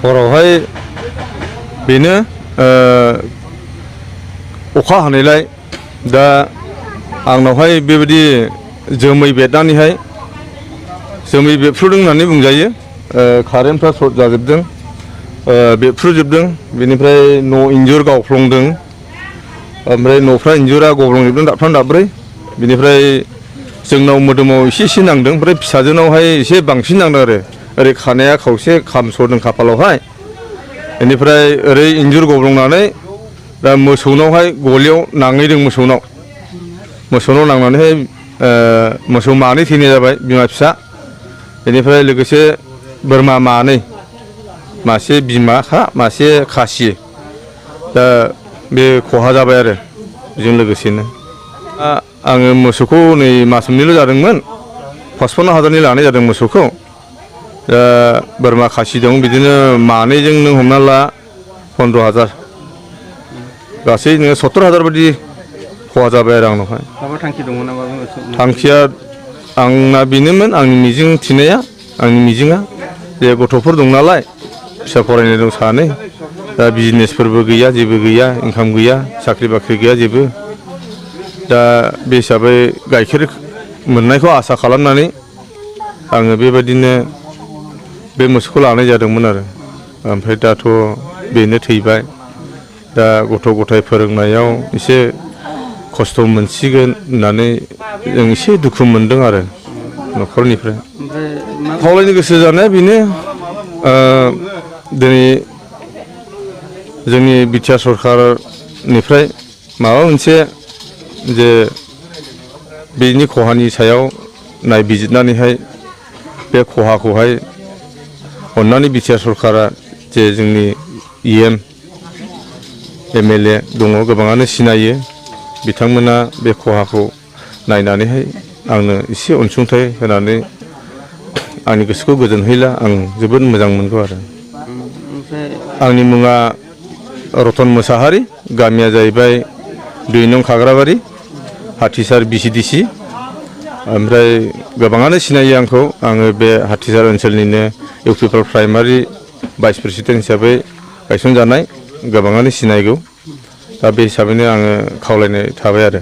हरावहाय बेनो अखा हानायलाय दा आंनावहाय बेबायदि जोमै बेरनानैहाय जोमै बेरफ्रुदों होननानै बुंजायो। कारेन्टफ्रा सर्ट जाजोबदों, बेरफ्रुजोबदों। बेनिफ्राय न' इन्जुर गावफ्लंदों, ओमफ्राय न'फ्रा इन्जुरा गब्लंजोबदों दाबथाम दाब्रै। बेनिफ्राय जोंनाव मोदोमाव एसे नांदों, ओमफ्राय फिसाजोनावहाय एसे बांसिन नांदों आरो ओरै खानाया खावसे खामसरदों खाफालावहाय। बेनिफ्राय ओरै इन्जुर गब्लंनानै दा मोसौनावहाय गलियाव नांहैदों। मोसौनाव नांनानैहाय मोसौ मानै थैनाय जाबाय, बिमा फिसा। बेनिफ्राय लोगोसे बोरमा मानै, मासे बिमाखा मासे खासि। दा बे खहा जाबाय आरो बेजों लोगोसेनो आङो मोसौखौ नै मास मोननैल' जादोंमोन, 55,000नि लानाय जादों मोसौखौ। दा बोरमा खासि दं बिदिनो मानैजों नों हमना ला 15,000, गासै नोङो 70,000 बायदि खहा जाबाय आरो आंनावहाय। माबा थांखि दङ नामा? थांखिया आंना बेनोमोन, आंनि मिजिं थिनाया, आंनि मिजिङा जे गथ'फोर दं नालाय, फिसा फरायनाय दं सानै। दा बिजनेसफोरबो गैया, जेबो गैया, इनकाम गैया, साख्रि बाख्रि गैया जेबो। दा बे हिसाबै गाइखेर मोननायखौ आसा खालामनानै आङो बेबायदिनो बे मोसौखौ लानाय जादोंमोन आरो। ओमफ्राय दाथ' बेनो थैबाय। दा गथ' गथाय फोरोंनायाव एसे खस्थ' मोनसिगोन होननानै जों एसे दुखु मोनदों आरो न'खरनिफ्राय। खावलायनो गोसो जानाया बेनो, दिनै जोंनि बिटिआर सरकारनिफ्राय माबा मोनसे जे बेनि खहानि सायाव नायबिजिरनानैहाय बे खहाखौहाय अन्नानै बिटिआर सरकारा जे जोंनि EM MLA दङ, गोबाङानो सिनायो, बिथांमोना बे खहाखौ नायनानैहाय आंनो एसे अनसुंथाइ होनानै आंनि गोसोखौ गोजोनहोयोब्ला आं जोबोद मोजां मोनगौ आरो। आंनि मुङा रतन मोसाहारि, गामिया जाहैबाय 2 नं खाग्राबारि, हाथिसार BCDC। ओमफ्राय गोबाङानो सिनायो आंखौ, आङो बे हाथिसार ओनसोलनिनो इउपिपिएल प्राइमारि भाइस प्रेसिडेन्ट हिसाबै गायसनजानाय, गोबाङानो सिनायगौ। दा बे हिसाबैनो आङो खावलायनाय थाबाय आरो।